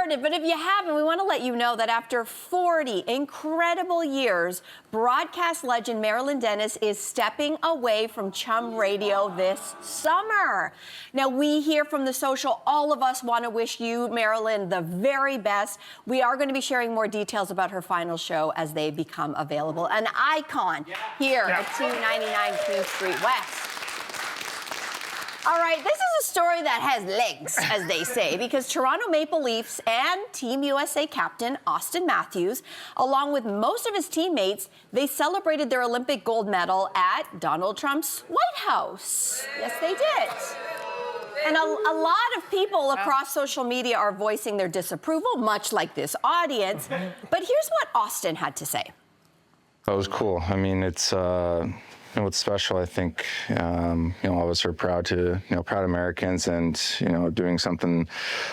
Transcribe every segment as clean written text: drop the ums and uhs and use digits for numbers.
started, but if you haven't, we want to let you know that after 40 incredible years, broadcast legend Marilyn Dennis is stepping away from Chum Radio this summer. Now, we here from The Social, all of us want to wish you, Marilyn, the very best. We are going to be sharing more details about her final show as they become available. An icon here at 299 Queen Street West. All right, this is a story that has legs, as they say, because Toronto Maple Leafs and Team USA captain Auston Matthews, along with most of his teammates, they celebrated their Olympic gold medal at Donald Trump's White House. Yes, they did. And a lot of people across social media are voicing their disapproval, much like this audience. But here's what Auston had to say. That was cool. I mean, it's... You know, what's special, I think, you know, all of us are proud proud Americans, and, you know, doing something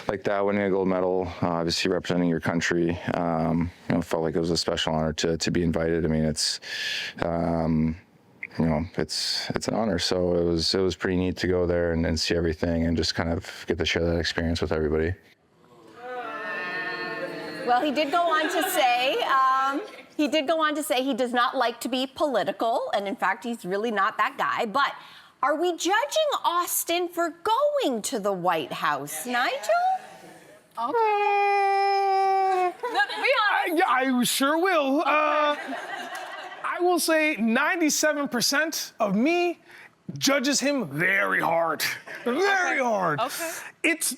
like that, winning a gold medal, obviously representing your country, you know, felt like it was a special honor to be invited. I mean, it's, you know, it's an honor. So it was pretty neat to go there and see everything and just kind of get to share that experience with everybody. Well, he did go on to say, he does not like to be political, and in fact, he's really not that guy. But are we judging Auston for going to the White House, Nigel? Okay. I sure will. Okay. I will say 97% of me judges him very hard. Very hard. Okay. It's,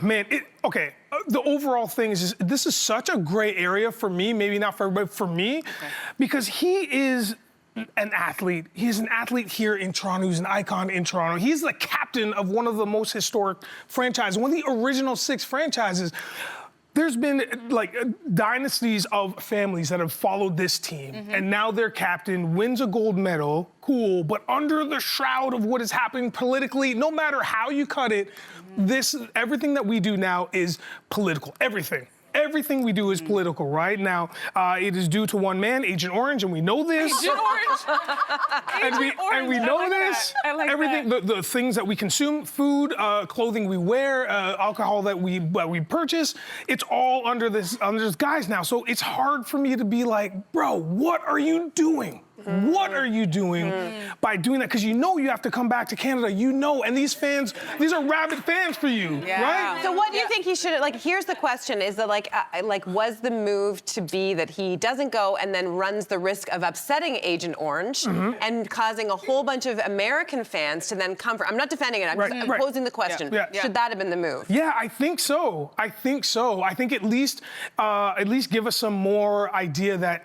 man, okay. The overall thing is just, this is such a gray area for me, maybe not for everybody, but for me, because he is an athlete. He's an athlete here in Toronto. He's an icon in Toronto. He's the captain of one of the most historic franchises, one of the original 6 franchises. There's been like dynasties of families that have followed this team, and now their captain wins a gold medal, cool, but under the shroud of what is happening politically, no matter how you cut it, everything that we do now is political, everything. Everything we do is political, right? Now, it is due to one man, Agent Orange, and we know this. Agent Orange. and we know this. I like everything, the things that we consume, food, clothing we wear, alcohol that we purchase, it's all under this guise now. So it's hard for me to be like, bro, what are you doing? What are you doing by doing that? Because you know you have to come back to Canada. You know, and these fans, these are rabid fans for you, right? So what do you think he should, like, here's the question, is that like was the move to be that he doesn't go and then runs the risk of upsetting Agent Orange and causing a whole bunch of American fans to then come for, I'm not defending it, I'm just posing the question. Should that have been the move? Yeah, I think so. I think at least give us some more idea that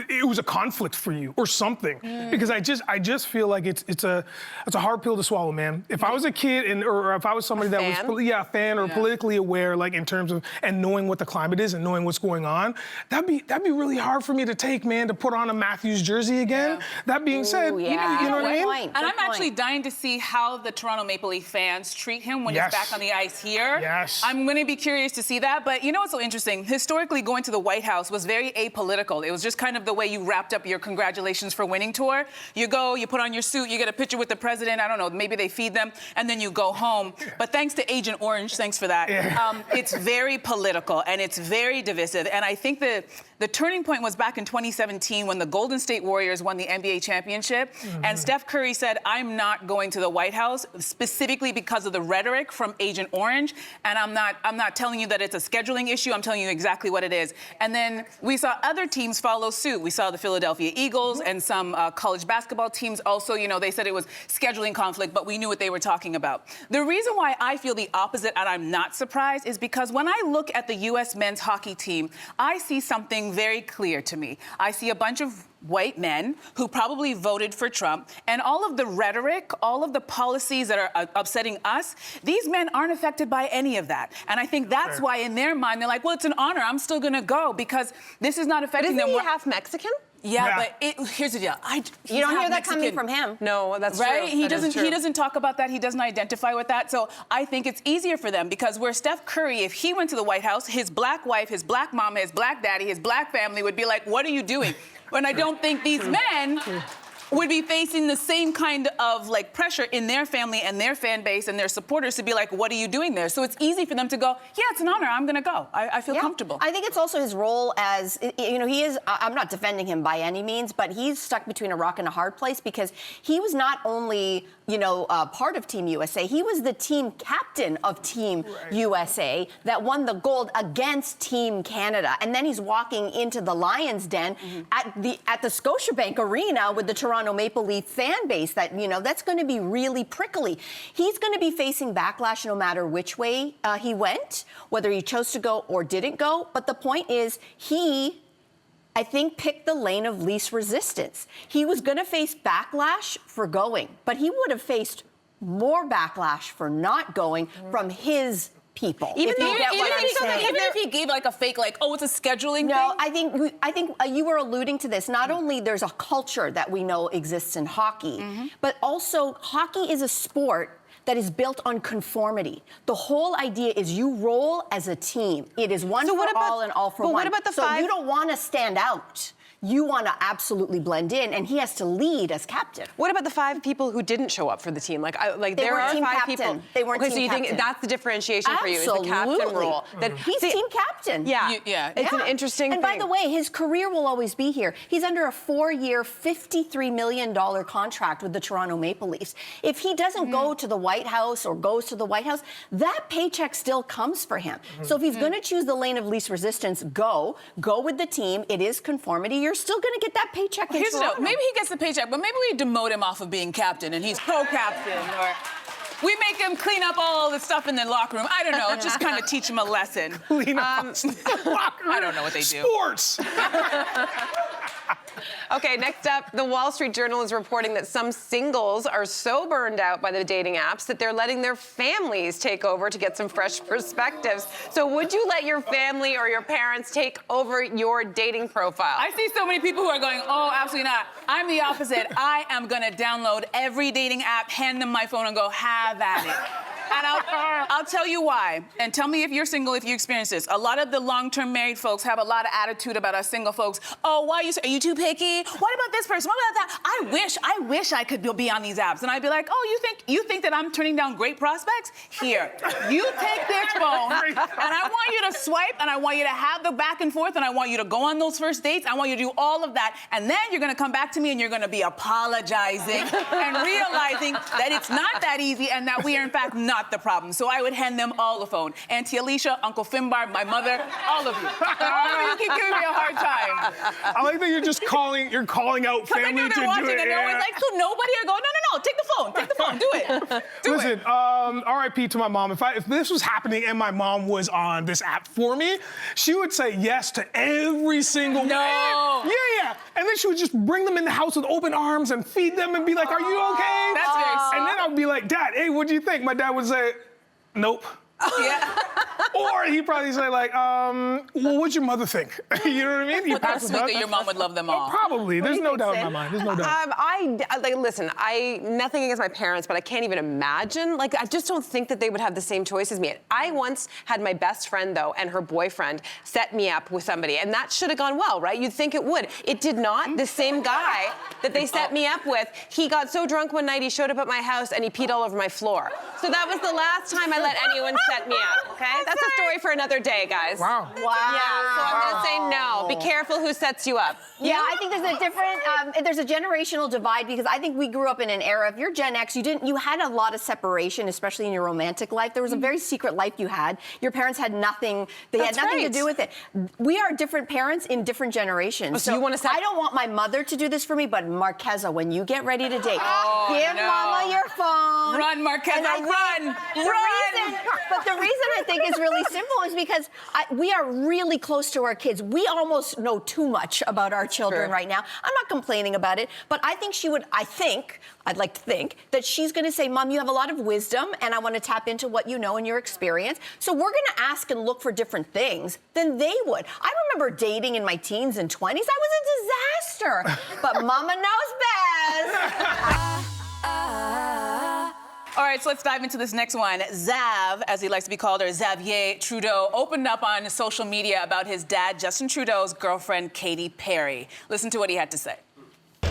it was a conflict for you or something, because I just feel like it's a hard pill to swallow, man. If I was a kid or if I was somebody that was a fan or politically aware, like in terms of and knowing what the climate is and knowing what's going on, that'd be really hard for me to take, man, to put on a Matthews jersey again. That being said, you know what I mean? And I'm actually dying to see how the Toronto Maple Leaf fans treat him when he's back on the ice here. I'm going to be curious to see that. But you know what's so interesting? Historically, going to the White House was very apolitical. It was just kind of the way you wrapped up your congratulations for winning tour. You go, you put on your suit, you get a picture with the president, I don't know, maybe they feed them, and then you go home. But thanks to Agent Orange, thanks for that, it's very political and it's very divisive. And I think the turning point was back in 2017 when the Golden State Warriors won the NBA championship, and Steph Curry said, I'm not going to the White House, specifically because of the rhetoric from Agent Orange, and I'm not telling you that it's a scheduling issue, I'm telling you exactly what it is. And then we saw other teams follow suit. We saw the Philadelphia Eagles and some college basketball teams also, you know, they said it was scheduling conflict, but we knew what they were talking about. The reason why I feel the opposite, and I'm not surprised, is because when I look at the U.S. men's hockey team, I see something very clear to me. I see a bunch of white men who probably voted for Trump, and all of the rhetoric, all of the policies that are upsetting us, these men aren't affected by any of that. And I think that's why in their mind, they're like, well, it's an honor, I'm still gonna go, because this is not affecting them. But isn't he half Mexican? Yeah, but here's the deal. You don't hear that coming from him. No, that's right? true. He doesn't talk about that. He doesn't identify with that. So I think it's easier for them, because where Steph Curry, if he went to the White House, his black wife, his black mama, his black daddy, his black family would be like, what are you doing? When I don't think these men would be facing the same kind of like pressure in their family and their fan base and their supporters to be like, what are you doing there? So it's easy for them to go, yeah, it's an honor, I'm gonna go. I feel comfortable. I think it's also his role as, you know, he is, I'm not defending him by any means, but he's stuck between a rock and a hard place because he was not only, you know, part of Team USA, he was the team captain of Team USA that won the gold against Team Canada. And then he's walking into the Lions Den at the Scotiabank Arena with the Toronto Maple Leaf fan base that, you know, that's going to be really prickly. He's going to be facing backlash no matter which way he went, whether he chose to go or didn't go. But the point is, he, I think, picked the lane of least resistance. He was going to face backlash for going, but he would have faced more backlash for not going from his people. Even if he gave like a fake, like, oh, it's a scheduling thing? No, I think you were alluding to this. Not only there's a culture that we know exists in hockey, but also hockey is a sport that is built on conformity. The whole idea is you roll as a team. It is one for all and all for one. But what about the five? So you don't want to stand out. You want to absolutely blend in, and he has to lead as captain. What about the 5 people who didn't show up for the team? Like there are team 5 captain. people. They weren't okay, team so you captain. think that's the differentiation for you, is the captain role? That he's team captain. Yeah, it's an interesting and thing. And by the way, his career will always be here. He's under a 4-year, $53 million contract with the Toronto Maple Leafs. If he doesn't go to the White House or goes to the White House, that paycheck still comes for him. So if he's going to choose the lane of least resistance, go with the team. It is conformity. You're still going to get that paycheck in Toronto. Maybe he gets the paycheck, but maybe we demote him off of being captain and he's pro-captain, or we make him clean up all the stuff in the locker room. I don't know, just kind of teach him a lesson. Clean up the locker room. I don't know what they do. Sports! Okay, next up, the Wall Street Journal is reporting that some singles are so burned out by the dating apps that they're letting their families take over to get some fresh perspectives. So would you let your family or your parents take over your dating profile? I see so many people who are going, oh, absolutely not. I'm the opposite. I am gonna download every dating app, hand them my phone and go, have at it. And I'll tell you why. And tell me if you're single, if you experience this. A lot of the long-term married folks have a lot of attitude about us single folks. Oh, are you too picky? What about this person? What about that? I wish I could be on these apps. And I'd be like, oh, you think that I'm turning down great prospects? Here, you take this phone, and I want you to swipe, and I want you to have the back and forth, and I want you to go on those first dates. I want you to do all of that. And then you're gonna come back to me and you're gonna be apologizing and realizing that it's not that easy and that we are in fact not the problem. So I would hand them all the phone. Auntie Alicia, Uncle Finbar, my mother, all of you. All of you keep giving me a hard time. I like that you're calling out family I know to they're do watching it. And they're always like, so nobody are going, no, take the phone, do it. Listen, RIP to my mom. If this was happening and my mom was on this app for me, she would say yes to every single one. No. Yeah. And then she would just bring them in the house with open arms and feed them and be like, are you okay? That's very sweet. And then I'd be like, Dad, hey, what'd you think? My dad would say, nope. Yeah. Or he'd probably say like, well, what'd your mother think? You know what I mean? That's sweet that your mom would love them all. Probably. There's no doubt in my mind. There's no doubt. Listen, nothing against my parents, but I can't even imagine. Like, I just don't think that they would have the same choice as me. I once had my best friend, though, and her boyfriend set me up with somebody, and that should have gone well, right? You'd think it would. It did not. The same guy that they set me up with, he got so drunk one night, he showed up at my house, and he peed all over my floor. So that was the last time I let anyone set me up, okay? That's a story for another day, guys. Wow. Wow. Yeah, so I'm gonna say no. Be careful who sets you up. Yeah, I think there's a different, there's a generational divide because I think we grew up in an era, if you're Gen X, you had a lot of separation, especially in your romantic life. There was a very secret life you had. Your parents had nothing, they had nothing to do with it. We are different parents in different generations. Oh, so you want to I don't want my mother to do this for me, but Marqueza, when you get ready to date, give no. Mama your phone. Run, Marqueza, run! But the reason I think is really simple is because we are really close to our kids. We almost know too much about our children right now. I'm not complaining about it, but I think I'd like to think that she's gonna say, Mom, you have a lot of wisdom and I wanna tap into what you know and your experience. So we're gonna ask and look for different things than they would. I remember dating in my teens and 20s. I was a disaster, but Mama knows best. All right, so let's dive into this next one. Zav, as he likes to be called, or Xavier Trudeau, opened up on social media about his dad, Justin Trudeau's girlfriend, Katy Perry. Listen to what he had to say.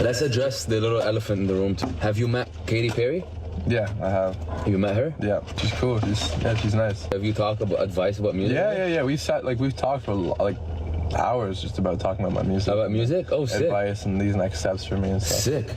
Let's address the little elephant in the room. Have you met Katy Perry? Yeah, I have. You met her? Yeah, she's cool. She's nice. Have you talked about advice about music? Yeah. We've talked for like hours just about talking about my music. About music? Oh, sick. Advice and these next steps for me and stuff. Sick.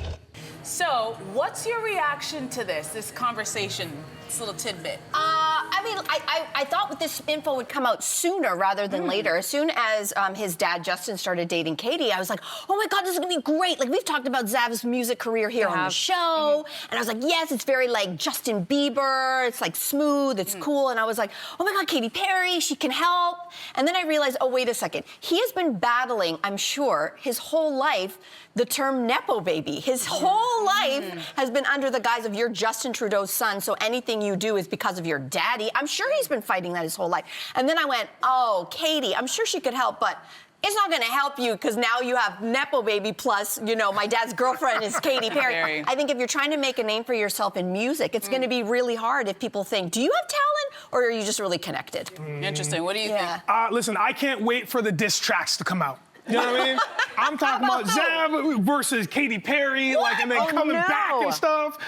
So, what's your reaction to this conversation, this little tidbit? I mean, I thought this info would come out sooner rather than later. As soon as his dad, Justin, started dating Katy, I was like, oh my God, this is gonna be great. Like, we've talked about Zav's music career here on the show. And I was like, yes, it's very like Justin Bieber. It's like smooth, it's cool. And I was like, oh my God, Katy Perry, she can help. And then I realized, oh, wait a second. He has been battling, I'm sure, his whole life, the term Nepo baby. His whole life has been under the guise of you're Justin Trudeau's son, so anything you do is because of your daddy. I'm sure he's been fighting that his whole life. And then I went, oh, Katy, I'm sure she could help, but it's not gonna help you because now you have Nepo baby plus, you know, my dad's girlfriend is Katy Perry. I think if you're trying to make a name for yourself in music, it's gonna be really hard if people think, do you have talent or are you just really connected? Interesting, what do you think? Listen, I can't wait for the diss tracks to come out. You know what I mean? I'm talking about Zav versus Katy Perry, like, and then coming back and stuff.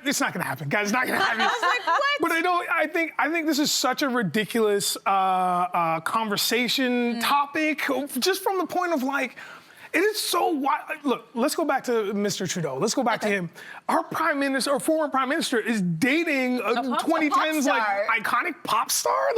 It's not gonna happen, guys. It's not gonna happen. I was like, what? But I think this is such a ridiculous conversation topic, just from the point of like, it is so wild. Look, let's go back to Mr. Trudeau. Let's go back to him. Our prime minister, or former prime minister, is dating a 2010s like iconic pop star.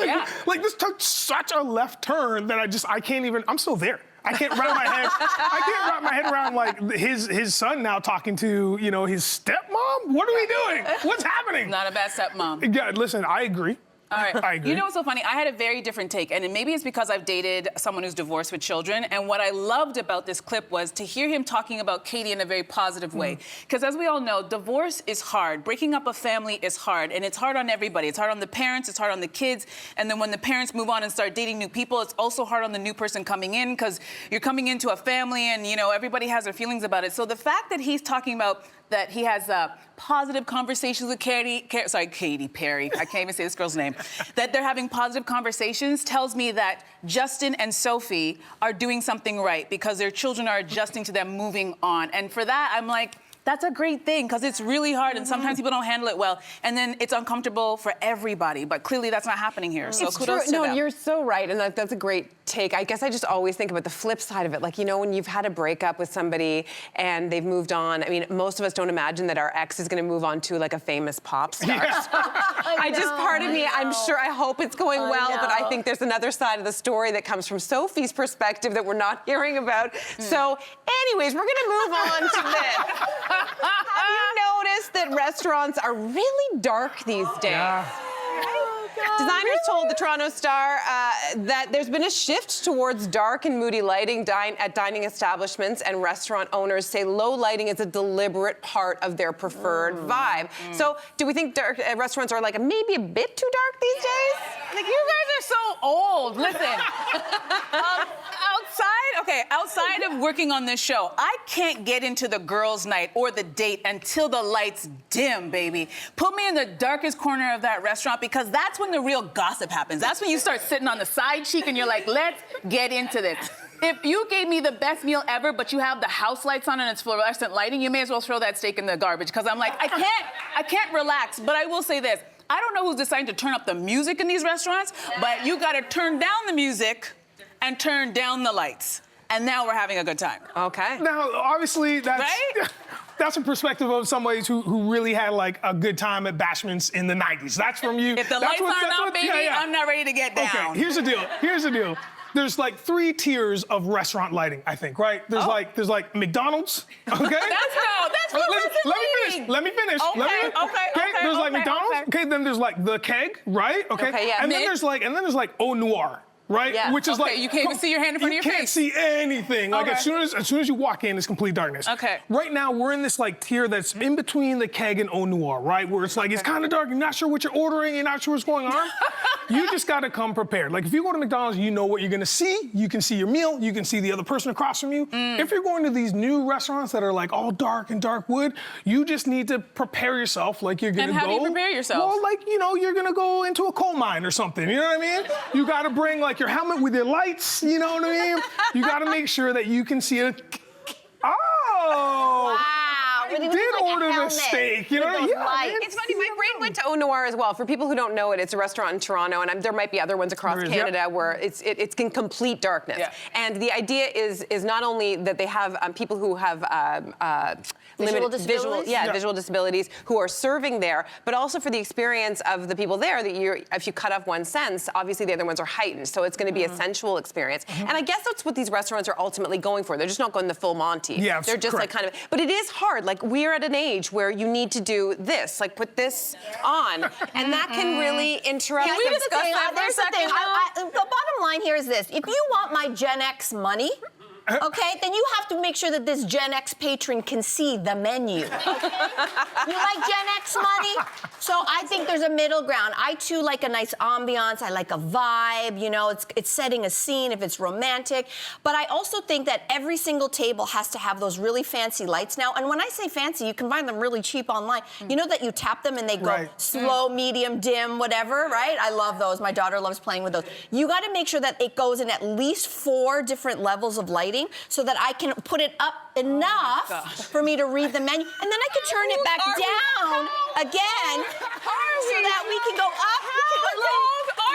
Like this took such a left turn that I can't even. I'm still there. I can't wrap my head. I can't wrap my head around like his son now talking to, you know, his stepmom. What are we doing? What's happening? Not a bad stepmom. Yeah, listen, I agree. All right. I agree. You know what's so funny? I had a very different take, and maybe it's because I've dated someone who's divorced with children, and what I loved about this clip was to hear him talking about Katy in a very positive way. Because as we all know, divorce is hard. Breaking up a family is hard, and it's hard on everybody. It's hard on the parents, it's hard on the kids, and then when the parents move on and start dating new people, it's also hard on the new person coming in, because you're coming into a family and, you know, everybody has their feelings about it. So the fact that he's talking about that he has positive conversations with Katy Perry, I can't even say this girl's name, that they're having positive conversations tells me that Justin and Sophie are doing something right because their children are adjusting to them moving on. And for that, I'm like, that's a great thing because it's really hard and sometimes people don't handle it well and then it's uncomfortable for everybody, but clearly that's not happening here. So kudos to them. No, you're so right, and that's a great take. I guess I just always think about the flip side of it. Like, you know, when you've had a breakup with somebody and they've moved on, I mean, most of us don't imagine that our ex is gonna move on to like a famous pop star. Part of me, I'm sure, I hope it's going well, but I think there's another side of the story that comes from Sophie's perspective that we're not hearing about. So anyways, we're gonna move on to this. Have you noticed that restaurants are really dark these days? Yeah. Designers told the Toronto Star that there's been a shift towards dark and moody lighting at dining establishments, and restaurant owners say low lighting is a deliberate part of their preferred vibe. So do we think dark restaurants are like maybe a bit too dark these days? Like, you guys are so old. Listen, outside of working on this show, I can't get into the girls' night or the date until the lights dim, baby. Put me in the darkest corner of that restaurant because that's when the real gossip happens. That's when you start sitting on the side cheek and you're like, let's get into this. If you gave me the best meal ever, but you have the house lights on and it's fluorescent lighting, you may as well throw that steak in the garbage because I'm like, I can't relax. But I will say this. I don't know who's deciding to turn up the music in these restaurants, but you gotta turn down the music and turn down the lights. And now we're having a good time. Okay. Now, obviously, that's... Right? That's a perspective of somebody who really had like a good time at Bashment's in the 90s. That's from you. If the lights aren't out, baby, I'm not ready to get down. Okay, here's the deal. There's like 3 tiers of restaurant lighting, I think, right? There's like McDonald's, okay? That's Let me finish. Okay. There's like McDonald's. Okay, then there's like the Keg, right? Okay, yeah. And then there's like Au Noir. Right? Yeah. Which is like you can't even see your hand in front of your face. You can't see anything. Like as soon as you walk in, it's complete darkness. Okay. Right now we're in this like tier that's in between the Keg and Au Noir, right? Where it's like it's kind of dark, you're not sure what you're ordering, you're not sure what's going on. You just gotta come prepared. Like if you go to McDonald's, you know what you're gonna see. You can see your meal, you can see the other person across from you. If you're going to these new restaurants that are like all dark and dark wood, you just need to prepare yourself like you're gonna go. And how do you prepare yourself? Well, like, you know, you're gonna go into a coal mine or something, you know what I mean? You gotta bring like your helmet with your lights, you know what I mean? You gotta make sure that you can see it. Oh, Oh! Wow. I did order the steak. You know, It's funny. My brain went to Au Noir as well. For people who don't know it, it's a restaurant in Toronto, and there might be other ones across Canada where it's in complete darkness. Yeah. And the idea is not only that they have people who have visual disabilities who are serving there, but also for the experience of the people there. That if you cut off one sense, obviously the other ones are heightened. So it's going to be a sensual experience. And I guess that's what these restaurants are ultimately going for. They're just not going the full Monty. Yeah, they're just like kind of. But it is hard. Like we're at an age where you need to do this, like put this on, and that can really interrupt. Can we discuss that for a second? The bottom line here is this: if you want my Gen X money, okay, then you have to make sure that this Gen X patron can see the menu. You like Gen X money? So I think there's a middle ground. I too like a nice ambiance. I like a vibe. You know, it's setting a scene if it's romantic. But I also think that every single table has to have those really fancy lights now. And when I say fancy, you can find them really cheap online. You know that you tap them and they go slow, medium, dim, whatever, right? I love those. My daughter loves playing with those. You got to make sure that it goes in at least 4 different levels of lighting so that I can put it up enough for me to read the menu. And then I can turn it back down again so that we can go up.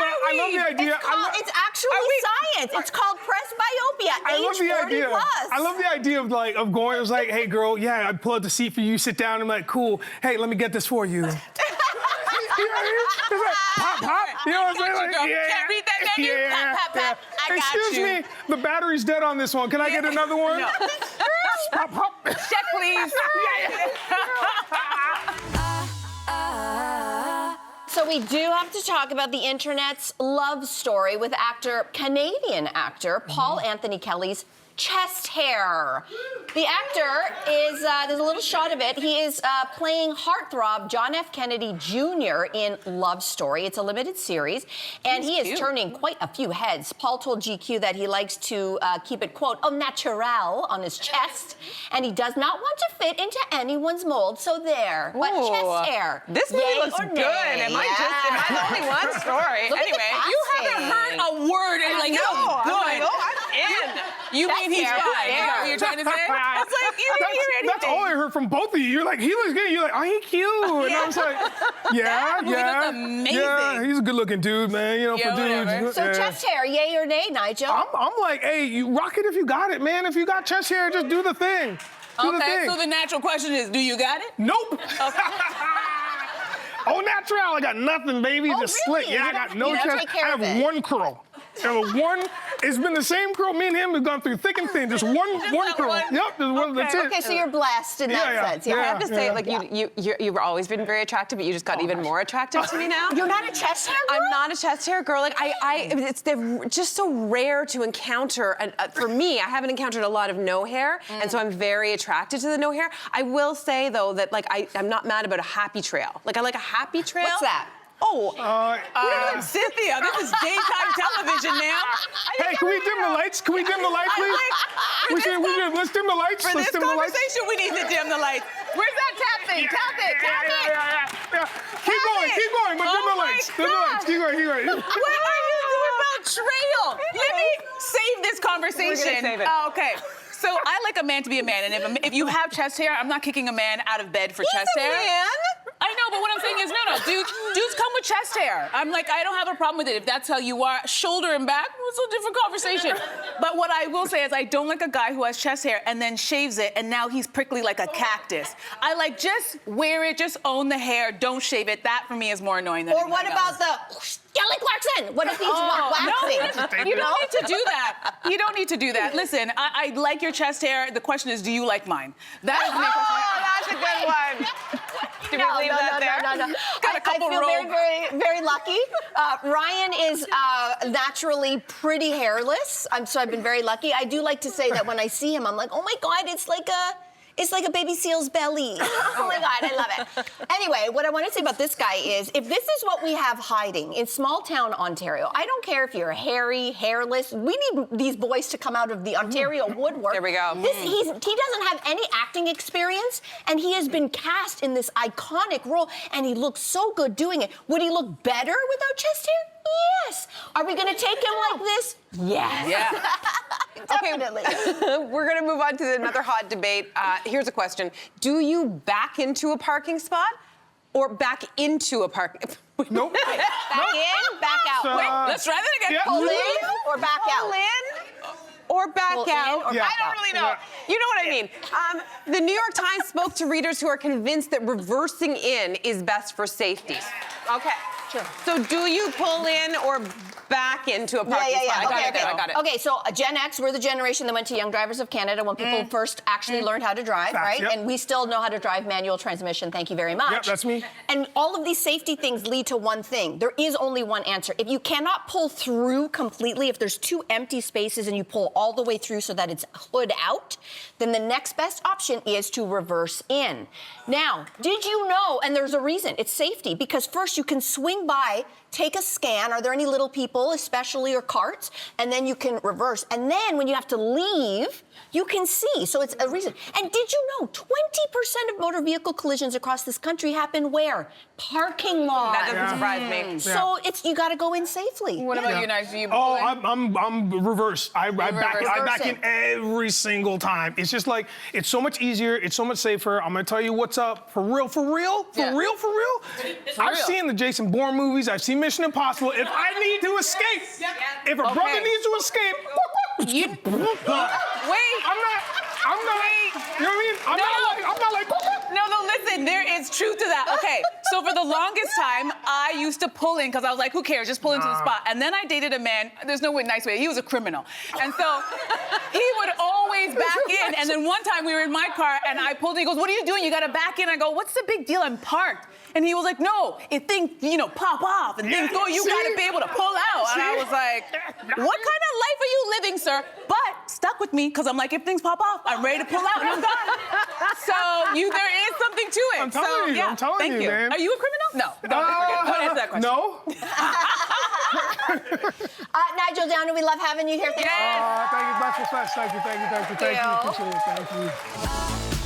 I love the idea. It's actually science. It's called presbyopia. I love the idea. I love the idea of going. It was like, hey girl, yeah, I pull out the seat for you. Sit down. I'm like, cool. Hey, let me get this for you. Pop, pop. You know what I'm saying? Like, Can't read that menu? Pop, pop, pop. I got Excuse me, the battery's dead on this one. Can I get another one? No. Pop, pop. Check, please. So we do have to talk about the internet's love story with Canadian actor Paul Anthony Kelly's chest hair. The actor is, there's a little shot of it. He is playing heartthrob John F. Kennedy Jr. in Love Story. It's a limited series, and he is turning quite a few heads. Paul told GQ that he likes to keep it, quote, au naturel on his chest, and he does not want to fit into anyone's mold, so there. But chest hair. This movie looks good. Am I the only one? Story. Anyway, you haven't heard a word and like, no, good. I'm in. You mean he's fine? Is that what you're trying to say? It's like, you didn't hear anything. That's all I heard from both of you. You're like, he looks good. You're like, oh, he cute. And I was like, yeah. Looks amazing. Yeah, he's a good-looking dude, man. You know, for dudes. So chest hair, yay or nay, Nigel? I'm like, hey, you rock it if you got it, man. If you got chest hair, just do the thing. Do the thing. So the natural question is, do you got it? Nope. Okay. Au natural, I got nothing, baby. Just really? slick. Yeah, I got no you don't chest. take care I of have it. one curl. It's been the same curl. Me and him have gone through thick and thin. Just one curl. one? Yep, just one. That's it. Okay, so you're blessed in that sense. I have to say, like, you've always been very attractive, but you just got even more attractive to me now. You're not a chest hair girl? I'm not a chest hair girl. Like, they're just so rare to encounter. And for me, I haven't encountered a lot of no hair, and so I'm very attracted to the no hair. I will say, though, that, like, I'm not mad about a happy trail. Like, I like a happy trail. What's that? Oh, Cynthia, this is daytime television now. Hey, can we dim the lights? Can we dim the lights, please? Let's dim the lights. For this conversation, we need to dim the lights. Where's that tap thing? Tap it. Keep going, but dim the lights. Dim the lights. Keep going. What are you doing about trail? Let me save this conversation. We're gonna save it. Oh, okay. So I like a man to be a man, and if you have chest hair, I'm not kicking a man out of bed for chest hair. Man. I know, but what I'm saying is, no, dudes come with chest hair. I'm like, I don't have a problem with it. If that's how you are, shoulder and back, it's a different conversation. But what I will say is I don't like a guy who has chest hair and then shaves it, and now he's prickly like a cactus. I like, just wear it, just own the hair, don't shave it. That, for me, is more annoying than Or what anything else. about the Kelly Clarkson? What if he's waxing? You don't need to do that. You don't need to do that. Listen, I like your chest hair. The question is, do you like mine? That is the main question. That's a good one. Do we leave that there? No. Got a couple I feel very lucky. Ryan is naturally pretty hairless, so I've been very lucky. I do like to say that when I see him, I'm like, oh my God, it's like a baby seal's belly. Oh my God, I love it. Anyway, what I want to say about this guy is, if this is what we have hiding in small town Ontario, I don't care if you're hairy, hairless. We need these boys to come out of the Ontario woodwork. There we go. He doesn't have any acting experience, and he has been cast in this iconic role, and he looks so good doing it. Would he look better without chest hair? Yes. Are we going to take him like this? Yes. Yeah. Definitely. We're going to move on to another hot debate. Here's a question. Do you back into a parking spot or back into a parking? Nope. Back in, back out. So, Wait, let's try that again. yeah. Pull in or back out? Pull in or back Pull in out? or back I don't out. really know. Yeah. You know what I mean. The New York Times spoke to readers who are convinced that reversing in is best for safety. Okay. Sure. So do you pull in or back into a parking spot? Okay, I got it. Okay, so Gen X, we're the generation that went to Young Drivers of Canada when people first actually learned how to drive, Facts, right? yep. And we still know how to drive manual transmission. Thank you very much. Yep, that's me. And all of these safety things lead to one thing. There is only one answer. If you cannot pull through completely, if there's two empty spaces and you pull all the way through so that it's hood out, then the next best option is to reverse in. Now, did you know, and there's a reason, it's safety, because first you can swing by, take a scan, are there any little people, especially, or carts, and then you can reverse. And then when you have to leave, you can see, so it's a reason. And did you know 20% of motor vehicle collisions across this country happen where? Parking lots. That doesn't surprise me. So it's, you gotta go in safely. What about you, Nigel? Do you Oh, pull in? I'm reverse. I back in every single time. It's just like, it's so much easier. It's so much safer. I'm gonna tell you what's up. For real. I've seen the Jason Bourne movies. I've seen Mission Impossible. If I need to escape, if a brother needs to escape, Wait. I'm not, you know what I mean? I'm not like, No, listen, there is truth to that. Okay, so for the longest time, I used to pull in because I was like, who cares, just pull into the spot. And then I dated a man, there's no nice way, he was a criminal. And so he would always back in. And then one time we were in my car and I pulled in, he goes, what are you doing? You gotta back in. I go, what's the big deal? I'm parked. And he was like, no, if things, pop off and things go, you gotta be able to pull out. And I was like, what kind of life are you living, sir? But stuck with me, because I'm like, if things pop off, I'm ready to pull out and I'm done. So there is something to it. I'm telling you, I'm telling thank you, man. Are you a criminal? No. Don't answer that question. No. Nigel Downer, we love having you here. Thank you, Breakfast Fest. Thank you. Appreciate it. Thank you.